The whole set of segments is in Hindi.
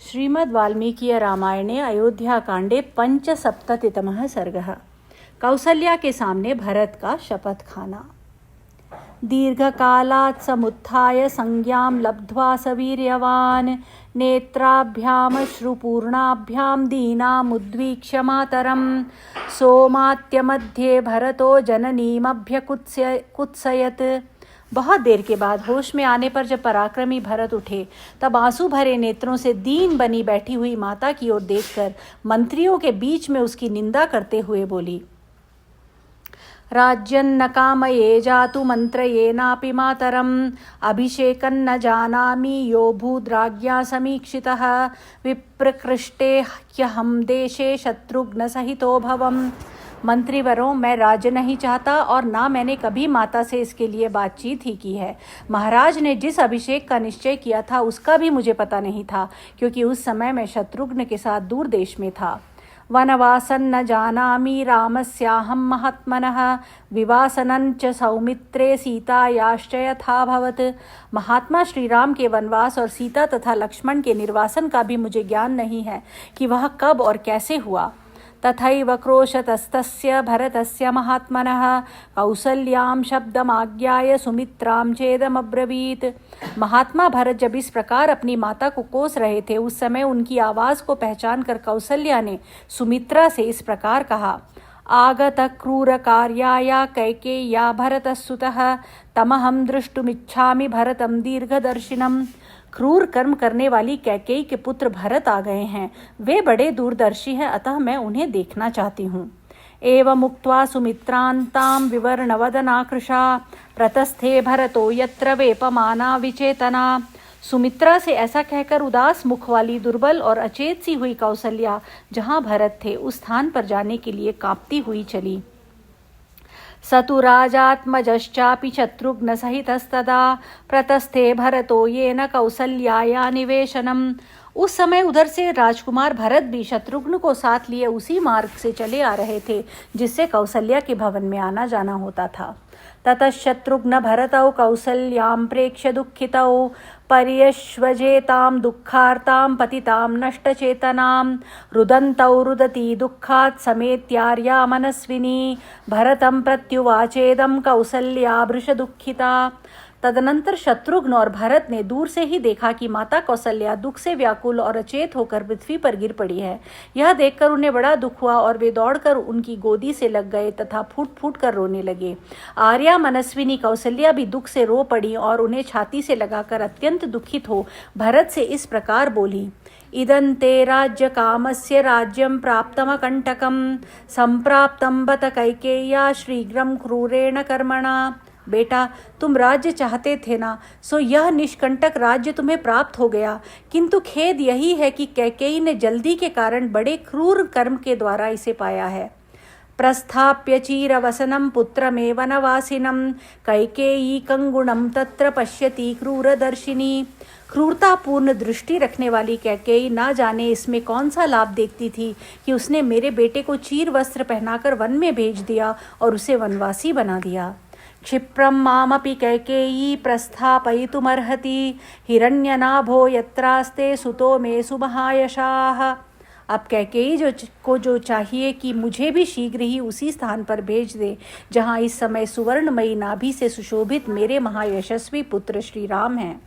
श्रीमद् वाल्मीकि रामायणे अयोध्याकांडे पंचसप्ततितमः सर्गः। कौसल्या के सामने भरत का शपथ खाना। दीर्घकालात् समुत्थाय संज्ञां लब्ध्वा सवीर्यवान् नेत्राभ्यामश्रुपूर्णाभ्यां दीनामुद्वीक्ष्य मातरं सोमात्यमध्ये भरतो जननीमभ्यकुत्सयत्। बहुत देर के बाद होश में आने पर जब पराक्रमी भरत उठे तब आंसू भरे नेत्रों से दीन बनी बैठी हुई माता की ओर देखकर मंत्रियों के बीच में उसकी निंदा करते हुए बोली, राज्यन्न कामये जातु मंत्रयेनापि मातरम् अभिषेकन्न जानामि यो भूद्राज्ञा समीक्षितः विप्रकृष्टे ह्यहं देशे शत्रुघ्न सहितो भवम्। मंत्रीवरों, मैं राज्य नहीं चाहता और ना मैंने कभी माता से इसके लिए बातचीत ही की है। महाराज ने जिस अभिषेक का निश्चय किया था उसका भी मुझे पता नहीं था, क्योंकि उस समय मैं शत्रुघ्न के साथ दूर देश में था। वनवासं न जानामि रामस्याहं महात्मनः विवासनं च सौमित्रे सीतायाश्च यथाभवत्। महात्मा श्री राम के वनवास और सीता तथा लक्ष्मण के निर्वासन का भी मुझे ज्ञान नहीं है कि वह कब और कैसे हुआ। तथैव क्रोशतस्तस्य भरतस्य महात्मनः कौसल्यां शब्दमाज्ञाय सुमित्रां चेदमब्रवीत्। महात्मा भरत जब इस प्रकार अपनी माता को कोस रहे थे उस समय उनकी आवाज़ को पहचान कर कौसल्या ने सुमित्रा से इस प्रकार कहा, आगत क्रूर कार्याया कैकेय्या भरतसुतः तमहं दृष्टुमिच्छामि भरतं दीर्घदर्शिनम्। क्रूर कर्म करने वाली कैकेयी के पुत्र भरत आ गए हैं। वे बड़े दूरदर्शी हैं, अतः मैं उन्हें देखना चाहती हूँ। एवमुक्त्वा सुमित्रान्तां विवर्णवदनाकृशा प्रतस्थे भरतो यत्र वेपमाना विचेतना। सुमित्रा से ऐसा कहकर उदास मुख वाली दुर्बल और अचेत सी हुई कौसल्या जहाँ भरत थे उस स्थान पर जाने के लिए कांपती हुई चली। सतु राजात्मजश्चापि शत्रुघ्न सहितस्तदा प्रतस्थे भरतो येन कौसल्याया निवेशनम्। उस समय उधर से राजकुमार भरत भी शत्रुघ्न को साथ लिए उसी मार्ग से चले आ रहे थे जिससे कौसल्या के भवन में आना जाना होता था। ततः शत्रुघ्न भरतौ कौसल्यां प्रेक्ष्य दुःखितौ पर्यश्वजेतां दुःखार्तां पतितां नष्टचेतनां रुदन्तौ रुदती दुःखात् समेत्यार्या मनस्विनी भरतं प्रत्युवाचेदं कौसल्या भृश दुःखिता। तदनंतर शत्रुघ्न और भरत ने दूर से ही देखा कि माता कौसल्या दुख से व्याकुल और अचेत होकर पृथ्वी पर गिर पड़ी है। यह देखकर उन्हें बड़ा दुख हुआ और वे दौड़कर उनकी गोदी से लग गए तथा फूट फूट कर रोने लगे। आर्या मनस्विनी कौसल्या भी दुख से रो पड़ी और उन्हें छाती से लगाकर अत्यंत दुखित हो भरत से इस प्रकार बोली, इदन्ते राज्य कामस्य राज्यं प्राप्तमकंटकं संप्राप्तं बत कैकेय्या शीघ्रं क्रूरेण कर्मणा। बेटा, तुम राज्य चाहते थे ना, सो यह निष्कंटक राज्य तुम्हें प्राप्त हो गया, किंतु खेद यही है कि कैकेयी ने जल्दी के कारण बड़े क्रूर कर्म के द्वारा इसे पाया है। प्रस्थाप्य चीरवसनं पुत्रमेव वनवासिनं कैकेयी कंगुणं तत्र पश्यति क्रूरदर्शिनी। क्रूरतापूर्ण दृष्टि रखने वाली कैकेयी ना जाने इसमें कौन सा लाभ देखती थी कि उसने मेरे बेटे को चीर वस्त्र पहनाकर वन में भेज दिया और उसे वनवासी बना दिया। क्षिप्रं मामपि कैकेयी प्रस्थापयितुमर्हति हिरण्यनाभो यत्रास्ते सुतो मे सुमहायशाः। अब कैकेयी जो चाहिए कि मुझे भी शीघ्र ही उसी स्थान पर भेज दे जहाँ इस समय सुवर्णमयी नाभि से सुशोभित मेरे महायशस्वी पुत्र श्री राम हैं।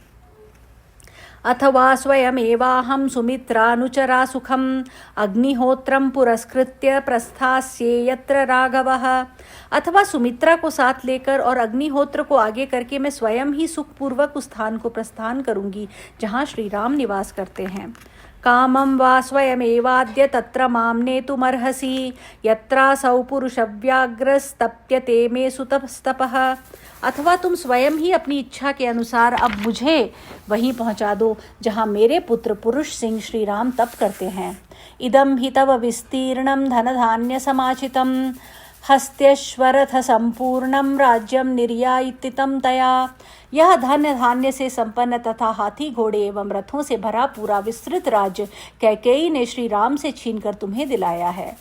अथवा स्वयमेवाहं सुमित्रानुचरा सुखम अग्निहोत्रं पुरस्कृत्य प्रस्थास्ये यत्र राघवः। अथवा सुमित्रा को साथ लेकर और अग्निहोत्र को आगे करके मैं स्वयं ही सुखपूर्वक उस स्थान को प्रस्थान करूंगी जहाँ श्री राम निवास करते हैं। कामं वा स्वयमेवाद्य तत्र मां नेतुमर्हसि यत्रासौ पुरुषव्याघ्रस्तप्यते मे सुतस्तपः। अथवा तुम स्वयं ही अपनी इच्छा के अनुसार अब मुझे वहीं पहुंचा दो जहां मेरे पुत्र पुरुष सिंह श्री राम तप करते हैं। इदं हि तव विस्तीर्णं धनधान्य समाचितं हस्त्यश्वरथ संपूर्णं राज्यं निर्यायितं तया। यह धन धान्य से संपन्न तथा हाथी घोड़े एवं रथों से भरा पूरा विस्तृत राज्य कैकेयी ने श्री राम से छीनकर तुम्हें दिलाया है।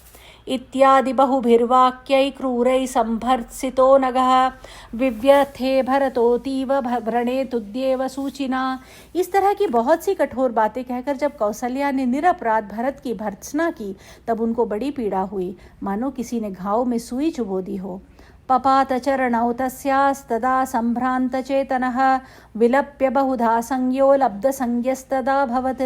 इत्यादि बहुभिर्वाक्यै क्रूरै संभर्त्सितो नगः विव्यथे भरतोतीव व्रणे तुद्येव सूचिना। इस तरह की बहुत सी कठोर बातें कहकर जब कौसल्या ने निरपराध भरत की भर्त्सना की तब उनको बड़ी पीड़ा हुई, मानो किसी ने घाव में सुई चुभो दी हो। पपात चरणौ तस्यास्तदा संभ्रान्तचेतनः विलप्य बहुधा संज्ञो लब्धसंज्ञस्तदाभवत्।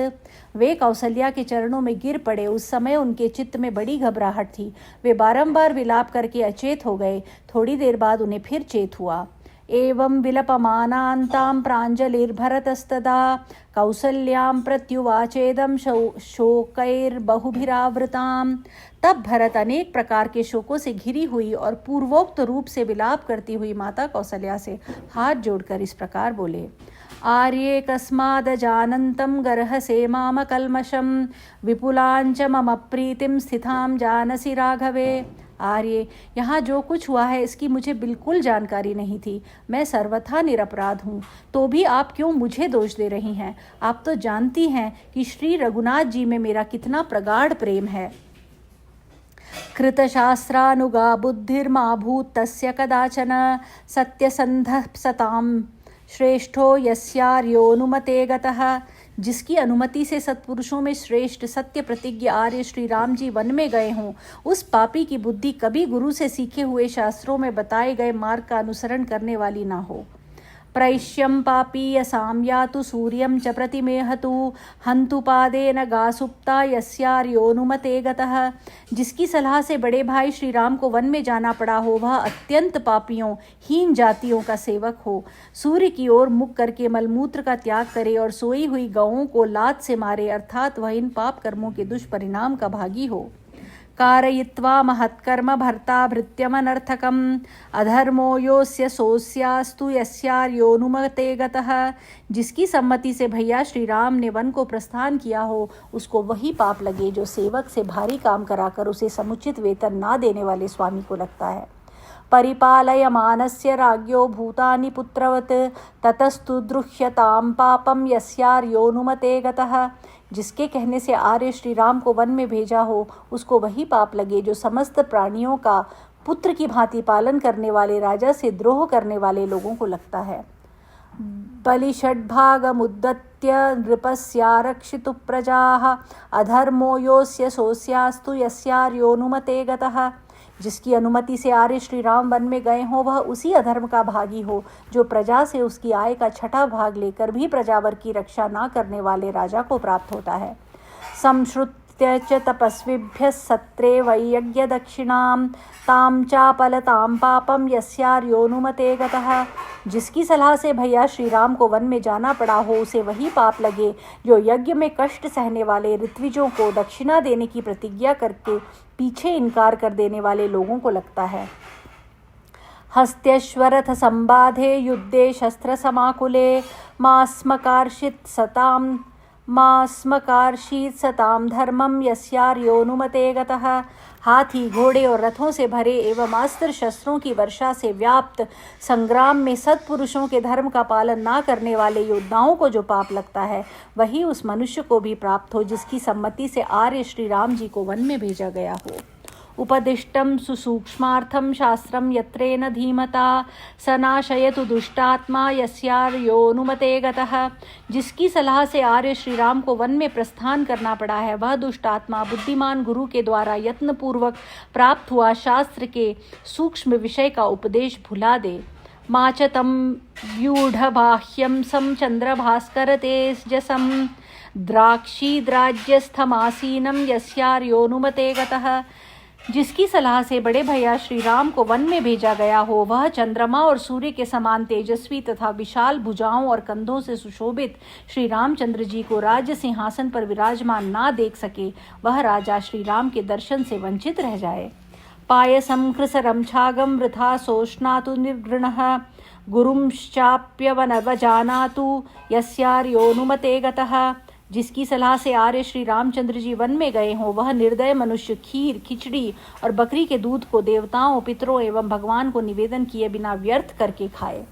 वे कौसल्या के चरणों में गिर पड़े। उस समय उनके चित्त में बड़ी घबराहट थी। वे बारंबार विलाप करके अचेत हो गए। थोड़ी देर बाद उन्हें फिर चेत हुआ। एवं विलपमानान्तां प्राञ्जलिर्भरतस्तदा कौसल्यां प्रत्युवाचेदं शोकैर्बहुभिरावृताम्। तब भरत अनेक प्रकार के शोकों से घिरी हुई और पूर्वोक्त रूप से विलाप करती हुई माता कौसल्या से हाथ जोड़कर इस प्रकार बोले। आर्ये कस्मादजानन्तं गर्हसे मामकल्मषं विपुलांच मम प्रीतिं स्थितां जानसि राघवे। आर्य, यहाँ जो कुछ हुआ है इसकी मुझे बिल्कुल जानकारी नहीं थी। मैं सर्वथा निरपराध हूँ, तो भी आप क्यों मुझे दोष दे रही हैं? आप तो जानती हैं कि श्री रघुनाथ जी में मेरा कितना प्रगाढ़ प्रेम है। कृतशास्त्रानुगा बुद्धिर्माभूत् तस्य कदाचन सत्यसन्धः सतां श्रेष्ठो यस्यार्योनुमते गतः। जिसकी अनुमति से सत्पुरुषों में श्रेष्ठ सत्य प्रतिज्ञ आर्य श्री राम जी वन में गए हों, उस पापी की बुद्धि कभी गुरु से सीखे हुए शास्त्रों में बताए गए मार्ग का अनुसरण करने वाली ना हो। प्रैष्यं पापीयसां यातु सूर्यं च प्रतिमेहतु हन्तु पादेन गासुप्ता यस्यार्योनुमते गतः। जिसकी सलाह से बड़े भाई श्री राम को वन में जाना पड़ा हो, वह अत्यंत पापियों हीन जातियों का सेवक हो, सूर्य की ओर मुख करके मलमूत्र का त्याग करे और सोई हुई गौओं को लात से मारे, अर्थात वह इन पाप कर्मों के दुष्परिणाम का भागी हो। कारयित्वा महत्कर्म भर्ता भृत्यमनर्थकम् अधर्मो योऽस्य सोऽस्यास्तु यस्यार्योनुमते गतः। जिसकी सम्मति से भैया श्री राम ने वन को प्रस्थान किया हो, उसको वही पाप लगे जो सेवक से भारी काम कराकर उसे समुचित वेतन ना देने वाले स्वामी को लगता है। परिपालयमानस्य राज्ञो भूतानि पुत्रवत् ततस्तु द्रुह्यतां पापं यस्यार्योनुमते गतः। जिसके कहने से आर्य श्री राम को वन में भेजा हो, उसको वही पाप लगे जो समस्त प्राणियों का पुत्र की भांति पालन करने वाले राजा से द्रोह करने वाले लोगों को लगता है। बलिषड्भागमुद्दत्य नृपस्यारक्षितु प्रजाः अधर्मो योऽस्य सोऽस्यास्तु यस्यार्योनुमते गतः। जिसकी अनुमति से आर्य श्री राम वन में गए हों, वह उसी अधर्म का भागी हो जो प्रजा से उसकी आय का छठा भाग लेकर भी प्रजावर की रक्षा न करने वाले राजा को प्राप्त होता है। संश्रुत्य च तपस्विभ्यः सत्रे वैयज्ञ दक्षिणां तां चापलतां पापं यस्यार्योनुमते गतः। जिसकी सलाह से भैया श्री राम को वन में जाना पड़ा हो, उसे वही पाप लगे जो यज्ञ में कष्ट सहने वाले ऋत्विजों को दक्षिणा देने की प्रतिज्ञा करके पीछे इनकार कर देने वाले लोगों को लगता है। हस्त्यश्वरथ संबाधे युद्धे शस्त्र समाकुले मास्मकार्षीत् सतां धर्मं यस्यार्योनुमते गतः। हाथी घोड़े और रथों से भरे एवं अस्त्र शस्त्रों की वर्षा से व्याप्त संग्राम में सत्पुरुषों के धर्म का पालन ना करने वाले योद्धाओं को जो पाप लगता है, वही उस मनुष्य को भी प्राप्त हो जिसकी सम्मति से आर्य श्री राम जी को वन में भेजा गया हो। उपदिष्टं सुसूक्ष्मार्थं शास्त्रं यत्रेन धीमता सनाशयतु दुष्टात्मा यस्यार्योनुमते गतः। जिसकी सलाह से आर्य श्री राम को वन में प्रस्थान करना पड़ा है, वह दुष्टात्मा बुद्धिमान गुरु के द्वारा यत्नपूर्वक प्राप्त हुआ शास्त्र के सूक्ष्म विषय का उपदेश भुला दे। माचतं व्यूढ़बाह्यं सं चंद्रभास्कर तेजसं द्राक्षीद्राज्यस्थमासीनं यस्यार्योनुमते गतः। जिसकी सलाह से बड़े भैया श्री राम को वन में भेजा गया हो, वह चंद्रमा और सूर्य के समान तेजस्वी तथा विशाल भुजाओं और कंधों से सुशोभित श्री रामचंद्र जी को राज्य सिंहासन पर विराजमान ना देख सके, वह राजा श्री राम के दर्शन से वंचित रह जाए। पायसं कृसरं छागं वृथा सोष्णातु निर्घृणः गुरुंश्चाप्यवनवजानातु यस्यार्योनुमते गतः। जिसकी सलाह से आर्य श्री रामचंद्र जी वन में गए हों, वह निर्दय मनुष्य खीर, खिचड़ी और बकरी के दूध को देवताओं, पितरों एवं भगवान को निवेदन किए बिना व्यर्थ करके खाए।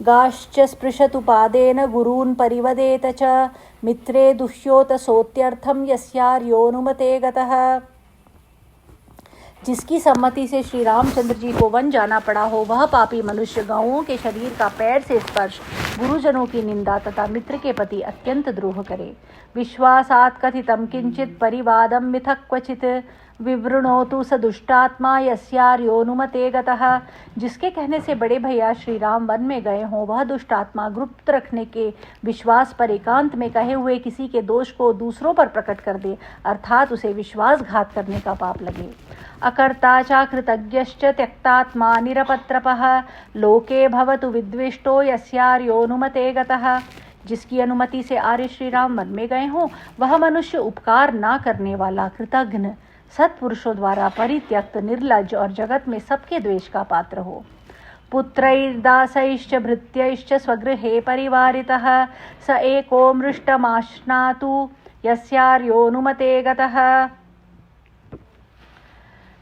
गाश्च स्पृशतु पादेन गुरून् परिवदेत च मित्रे दुह्योत सोत्यर्थं यस्यार्योनुमते गतः। जिसकी सम्मति से श्री रामचंद्र जी को वन जाना पड़ा हो, वह पापी मनुष्य गौओं के शरीर का पैर से स्पर्श, गुरुजनों की निंदा तथा मित्र के प्रति अत्यंत द्रोह करे। विश्वासात् कथितं किंचित परिवादं मिथक क्वचित विवृणोतु स दुष्टात्मा यस्यार्योनुमते गतः। जिसके कहने से बड़े भैया श्री राम वन में गए हों, वह दुष्टात्मा गुप्त रखने के विश्वास पर एकांत में कहे हुए किसी के दोष को दूसरों पर प्रकट कर दे, अर्थात उसे विश्वासघात करने का पाप लगे। अकर्ता च कृतज्ञश्च त्यक्तात्मा निरपत्रपः लोके भवतु विद्विष्टो यस्यार्योनुमते गतः। जिसकी अनुमति से आर्य श्री राम वन में गए हों, वह मनुष्य उपकार ना करने वाला, कृतघ्न, सत्पुरुषों द्वारा परित्यक्त, निर्लज और जगत में सबके द्वेष का पात्र हो। पुत्रैर्दासैश्च भृत्यैश्च स्वगृहे परिवारितः स एको मृष्टमाश्नातु यस्यार्योनुमते गतः।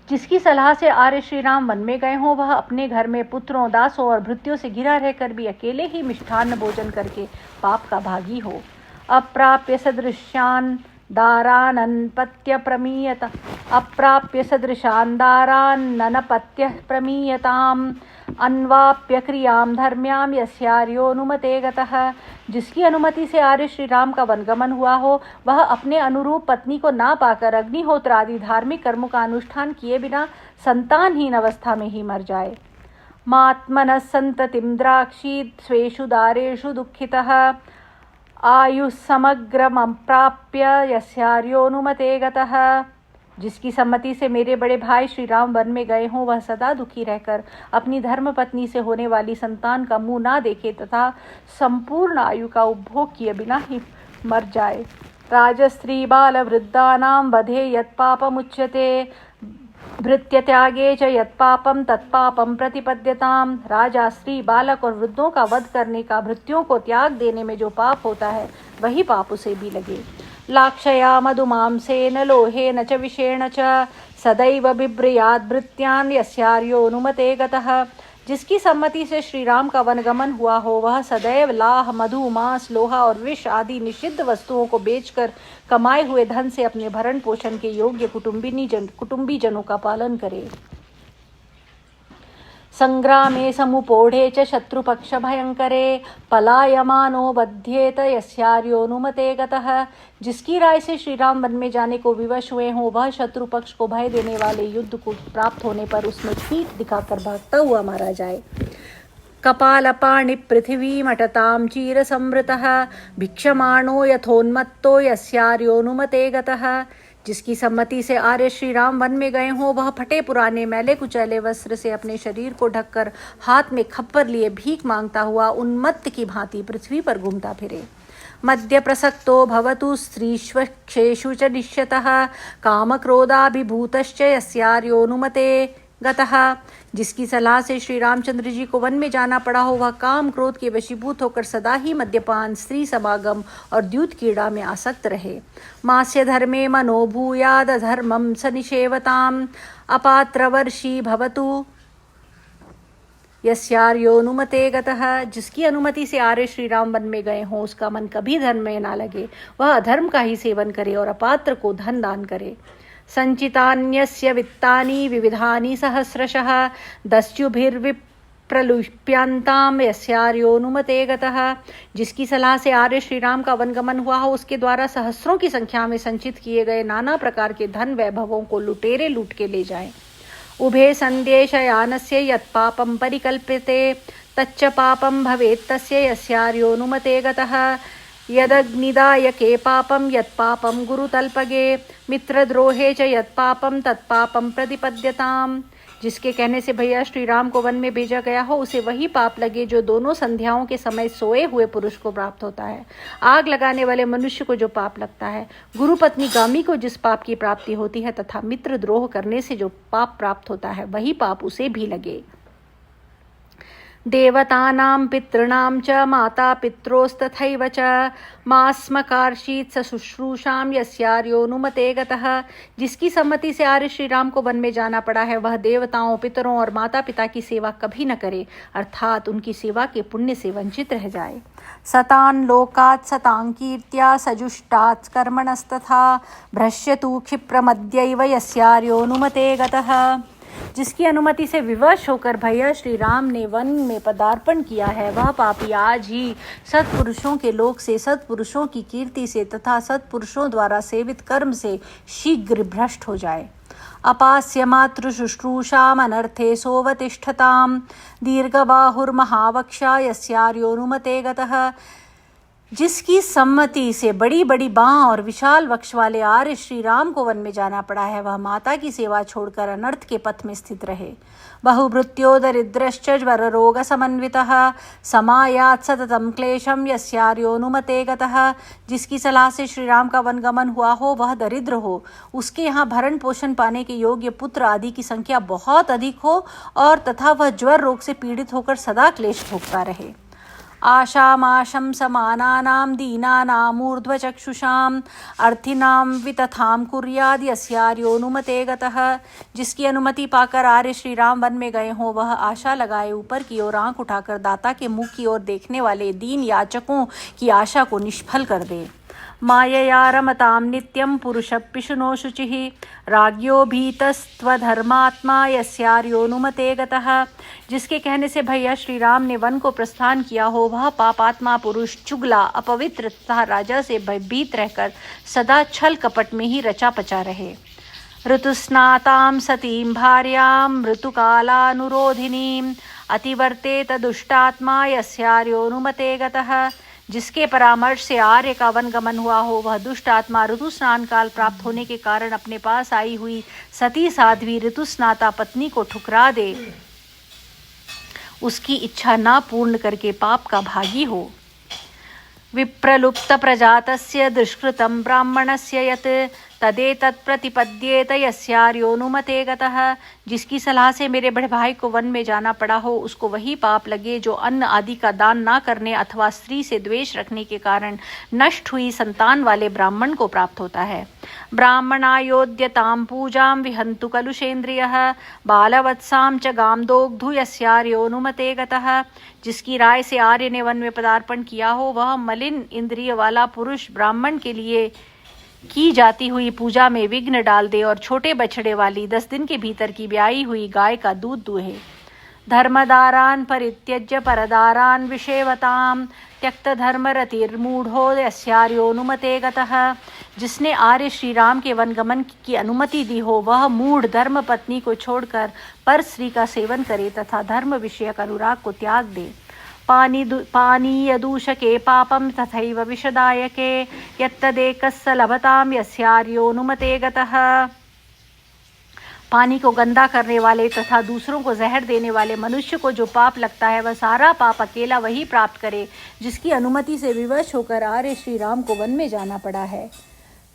जिसकी सलाह से आर्य श्री राम वन में गए हों, वह अपने घर में पुत्रों, दासों और भृत्यों से घिरा रहकर भी अकेले ही मिष्ठान्न भोजन करके पाप का भागी हो। अप्राप्य सदृश्यान दारानपत्य प्रमीयताम अन्वाप्य क्रियाम धर्म्याम यस्यार्योनुमते गतः। जिसकी अनुमति से आर्य श्री राम का वनगमन हुआ हो, वह अपने अनुरूप पत्नी को ना पाकर अग्निहोत्र आदि धार्मिक कर्मों का अनुष्ठान किए बिना संतानहीन अवस्था में ही मर जाए। मात्मनः संततिं द्राक्षीत् स्वेषु दारेषु दुःखितः आयुः समग्रमप्राप्य यस्यार्योनुमते गतः। जिसकी सम्मति से मेरे बड़े भाई श्री राम वन में गए हों, वह सदा दुखी रहकर अपनी धर्म पत्नी से होने वाली संतान का मुंह ना देखे तथा संपूर्ण आयु का उपभोग किए बिना ही मर जाए। राजस्त्री बाल वृद्धानां वधे यत्पापमुच्यते भृत्यत्यागे च यत्पापम तत्पापम प्रतिपद्यताम। राजा, स्त्री, बालक और वृद्धों का वध करने का, भृत्यों को त्याग देने में जो पाप होता है, वही पाप उसे भी लगे। लाक्षया मधुमांसेन लोहेन च विषेण च सदैव बिभ्रयाद् भृत्यान् यस्यार्योनुमते गतः। जिसकी सम्मति से श्री राम का वनगमन हुआ हो, वह सदैव लाह, मधु, मांस, लोहा और विष आदि निषिद्ध वस्तुओं को बेचकर कमाए हुए धन से अपने भरण पोषण के योग्य कुटुंबी जनों का पालन करे। संग्रामे समुपोढ़े च शत्रुपक्ष भयंकरे पलायमानो बध्येत यस्यार्योनुमते गतः। जिसकी राय से श्री राम वन में जाने को विवश हुए हों, वह शत्रु पक्ष को भय देने वाले युद्ध को प्राप्त होने पर उसमें पीठ दिखाकर भागता हुआ मारा जाए। कपालपाणि पृथिवीमटतां चीरसंवृतः भिक्षमाणो यथोन्मत्तो यस्यार्योनुमते गतः। जिसकी सम्मति से आर्य श्री राम वन में गए हों, वह फटे पुराने मैले कुचैले वस्त्र से अपने शरीर को ढककर हाथ में खप्पर लिए भीख मांगता हुआ उन्मत्त की भांति पृथ्वी पर घूमता फिरे। मध्य प्रसक्तो भवतु स्त्रीष्वेषु च निश्यतः कामक्रोधाभिभूतश्च यस्यार्योनुमते गतः। जिसकी सलाह से श्री रामचंद्र जी को वन में जाना पड़ा हो, वह काम क्रोध के वशीभूत होकर सदा ही मद्यपान, स्त्री समागम और द्यूत क्रीड़ा में आसक्त रहे। मास्य धर्मे मनोभूयाद धर्मम सनिषेवताम अपात्रवर्षी भवतु यस्यार्योनुमते गतः। जिसकी अनुमति से आर्य श्री राम वन में गए हों, उसका मन कभी धर्म में ना लगे, वह अधर्म का ही सेवन करे और अपात्र को धन दान करे। संचितान्यस्य वित्तानि विविधानि सहस्रशः दस्युभिर्विप्रलुप्यन्तां यस्यार्योनुमते गतः। जिसकी सलाह से आर्य श्री राम का वनगमन हुआ हो, उसके द्वारा सहस्रों की संख्या में संचित किए गए नाना प्रकार के धन वैभवों को लुटेरे लूट के ले जाएं। उभे संदेशयानस्य यत्पापं परिकल्प्यते तच्च पापं भवेत् तस्य यस्यार्योनुमते गतः। यदग्निदायके पापं यत्पापं गुरुतल्पगे मित्रद्रोहे च यत्पापं तत्पापं प्रतिपद्यताम। जिसके कहने से भैया श्री राम को वन में भेजा गया हो, उसे वही पाप लगे जो दोनों संध्याओं के समय सोए हुए पुरुष को प्राप्त होता है। आग लगाने वाले मनुष्य को जो पाप लगता है, गुरु पत्नी गामी को जिस पाप की प्राप्ति होती है तथा मित्र द्रोह करने से जो पाप प्राप्त होता है, वही पाप उसे भी लगे। देवतानां पितॄणां च माता पित्रोस्तथैव च मास्मकार्षीत् स शुश्रूषां यस्यार्योनुमते गतः। जिसकी सम्मति से आर्य श्री राम को वन में जाना पड़ा है वह देवताओं, पितरों और माता पिता की सेवा कभी न करे, अर्थात उनकी सेवा के पुण्य से वंचित रह जाए। सतान् लोकात् सतां कीर्त्या सजुष्टात् कर्मणस्तथा भ्रश्यतु क्षिप्रमद्यैव यस्यार्योनुमते गतः। जिसकी अनुमति से विवश होकर भैया श्री राम ने वन में पदार्पण किया है वह पापी आज ही सत्पुरुषों के लोक से, सत्पुरुषों की कीर्ति से तथा सत्पुरुषों द्वारा सेवित कर्म से शीघ्र भ्रष्ट हो जाए। अपास्य मातृ शुश्रूषाम अनर्थे सोवतिष्ठताम दीर्घबाहुर्महावक्षा यस्यार्योनुमते गतः। जिसकी सम्मति से बड़ी बड़ी बांह और विशाल वक्ष वाले आर्य श्री राम को वन में जाना पड़ा है वह माता की सेवा छोड़कर अनर्थ के पथ में स्थित रहे। बहुभृत्यो दरिद्रश्च ज्वर रोग समन्वितः समायात् सततं क्लेशम यस्यार्योनुमते गतः। जिसकी सलाह से श्री राम का वनगमन हुआ हो वह दरिद्र हो, उसके यहाँ भरण पोषण पाने के योग्य पुत्र आदि की संख्या बहुत अधिक हो और तथा वह ज्वर रोग से पीड़ित होकर सदा क्लेश भोगता रहे। आशामाशं समानानां दीनानामूर्ध्वचक्षुषाम् अर्थिनां वितथां कुर्याद् यस्यार्योनुमते गतः। जिसकी अनुमति पाकर आर्य श्री राम वन में गए हों वह आशा लगाए ऊपर की ओर आंख उठाकर दाता के मुख की ओर देखने वाले दीन याचकों की आशा को निष्फल कर दे। मायया रमतां नित्यं पुरुषः पिशुनो शुचिः राज्ञो भीतस्त्वधर्मात्मा यस्यार्योनुमते गतः। जिसके कहने से भैया श्री राम ने वन को प्रस्थान किया हो वह पापात्मा पुरुष चुगला, अपवित्र तथा राजा से भयभीत रहकर सदा छल कपट में ही रचा पचा रहे। ऋतुस्नातां सतीं भार्यां ऋतुकालानुरोधिनीं अतिवर्तेत दुष्टात्मा यस्यार्योनुमते गतः। जिसके परामर्श से आर्य का वन गमन हुआ हो वह दुष्ट आत्मा ऋतु स्नान काल प्राप्त होने के कारण अपने पास आई हुई सती साध्वी ऋतुस्नाता पत्नी को ठुकरा दे, उसकी इच्छा न पूर्ण करके पाप का भागी हो। विप्रलुप्त प्रजातस्य दुष्कृतं ब्राह्मणस्य यत् तदेतत् प्रतिपद्येत यस्यार्योनुमते गतः। जिसकी सलाह से मेरे बड़े भाई को वन में जाना पड़ा हो उसको वही पाप लगे जो अन्न आदि का दान ना करने अथवा स्त्री से द्वेष रखने के कारण नष्ट हुई संतान वाले ब्राह्मण को प्राप्त होता है। ब्राह्मणायोद्यतां पूजां विहन्तु कलुषेन्द्रियः बालवत्सां च गामदोग्धु यस्यार्योनुमते गतः। जिसकी राय से आर्य ने वन में पदार्पण किया हो वह मलिन इंद्रिय वाला पुरुष ब्राह्मण के लिए की जाती हुई पूजा में विघ्न डाल दे और छोटे बछड़े वाली 10 दिन के भीतर की ब्याई हुई गाय का दूध दूहे। धर्मदारान् परित्यज्य परदारान् विषेवतां त्यक्त धर्मरतिर्मूढ़ो यस्यार्योनुमते गतः। जिसने आर्य श्री राम के वनगमन की अनुमति दी हो वह मूढ़ धर्म पत्नी को छोड़कर पर स्त्री का सेवन करे तथा धर्म विषयक अनुराग को त्याग दे। पानीयदूषके पापं तथैव विषदायके यत्तदेकस्य लभतां यस्यार्योनुमते गतः। पानी को गंदा करने वाले तथा दूसरों को जहर देने वाले मनुष्य को जो पाप लगता है वह सारा पाप अकेला वही प्राप्त करे जिसकी अनुमति से विवश होकर आर्य श्री राम को वन में जाना पड़ा है।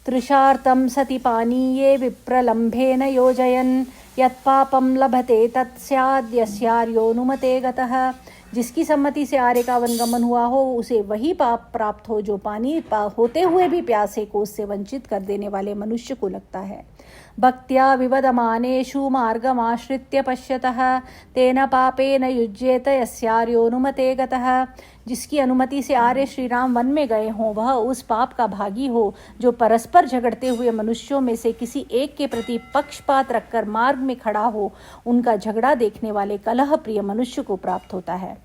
तृषार्तं सति पानीये विप्रलम्भेन योजयन् यत्पापं लभते तत्स्याद् यस्यार्योनुमते गतः। जिसकी सम्मति से आर्य का वनगमन हुआ हो उसे वही पाप प्राप्त हो जो पानी होते हुए भी प्यासे को उससे वंचित कर देने वाले मनुष्य को लगता है। भक्त्या विवदमानेषु मार्गमाश्रित्य पश्यतः तेन पापेन युज्येत यस्यार्योनुमते गतः। जिसकी अनुमति से आर्य श्री राम वन में गए हों वह उस पाप का भागी हो जो परस्पर झगड़ते हुए मनुष्यों में से किसी एक के प्रति पक्षपात रखकर मार्ग में खड़ा हो उनका झगड़ा देखने वाले कलह प्रिय मनुष्य को प्राप्त होता है।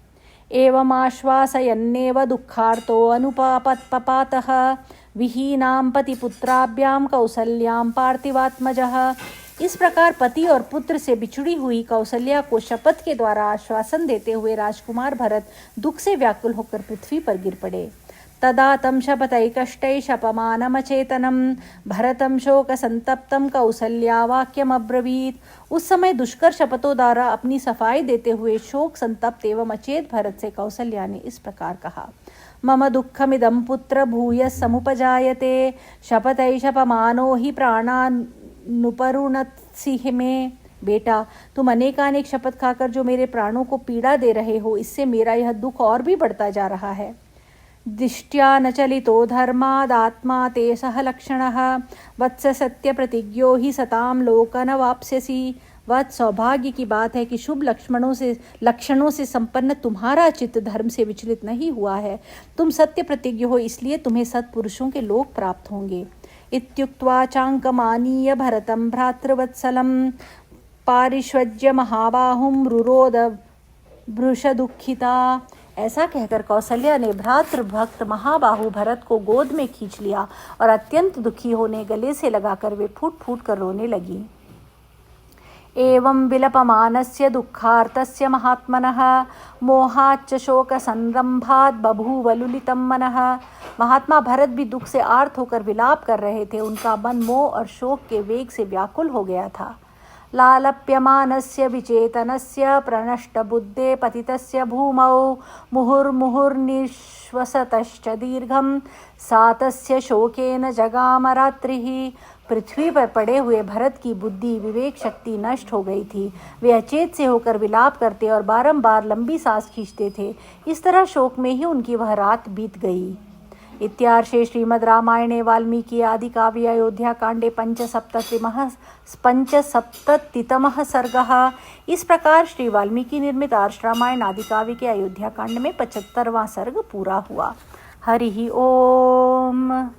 एवमाश्वासयन्नेव दुःखार्तो अनुपापत्पपातः विहीनां पतिपुत्राभ्यां कौसल्यां पार्थिवात्मजः। इस प्रकार पति और पुत्र से बिछुड़ी हुई कौसल्या को शपथ के द्वारा आश्वासन देते हुए राजकुमार भरत दुख से व्याकुल होकर पृथ्वी पर गिर पड़े। तदा तं शपथैकष्टैः शपमानमचेतनं भरतं शोकसंतप्तं कौसल्या वाक्यमब्रवीत्। उस समय दुष्कर शपथों द्वारा अपनी सफाई देते हुए शोक संतप्त एवं अचेत भरत से कौसल्या ने इस प्रकार कहा। मम दुःखमिदं पुत्र भूय समुपजायते शपथैः शपमानो हि प्राणानुपरुणत्सि मे बेटा, तुम अनेकानेक शपथ खाकर जो मेरे प्राणों को पीड़ा दे रहे हो, इससे मेरा यह दुख और भी बढ़ता जा रहा है। दिष्ट्या न चलितो धर्मादात्मा ते सह लक्षणः वत्स सत्य प्रतिज्ञो ही सताम लोकन वाप्स्यसि। वह सौभाग्य की बात है कि शुभ लक्षणों से संपन्न तुम्हारा चित्त धर्म से विचलित नहीं हुआ है। तुम सत्य प्रतिज्ञ हो, इसलिए तुम्हें सत्पुरुषों के लोक प्राप्त होंगे। इत्युक्त्वा चांकमानीय भरतं भ्रातृवत्सलं पारिष्वज्य महाबाहुं रुरोद भृशदुःखिता। ऐसा कहकर कौसल्या ने भ्रातृभक्त महाबाहु भरत को गोद में खींच लिया और अत्यंत दुखी होने गले से लगाकर वे फूट फूट कर रोने लगी। एवं विलपमानस्य दुःखार्तस्य महात्मनः मोहाच्च शोकसंरम्भात् बभूव लुलितं मनः। महात्मा भरत भी दुख से आर्त होकर विलाप कर रहे थे। उनका मन मोह और शोक के वेग से व्याकुल हो गया था। लालप्यमानस्य विचेतनस्य प्रणष्टबुद्धे पतितस्य भूमौ मुहुर्मुहुर्निश्वसतश्च दीर्घं सातस्य शोकेन जगाम रात्रिः। पृथ्वी पर पड़े हुए भरत की बुद्धि विवेक शक्ति नष्ट हो गई थी। वे अचेत से होकर विलाप करते और बारंबार लंबी सांस खींचते थे। इस तरह शोक में ही उनकी वह रात बीत गई। इत्यार्षे श्रीमद् रामायणे वाल्मीकि आदि काव्ये अयोध्या कांडे पंचसप्ततितमः सर्गः। इस प्रकार श्री वाल्मीकि निर्मित आर्ष रामायण आदि काव्य के अयोध्या कांड में 75वां सर्ग पूरा हुआ। हरि ओम।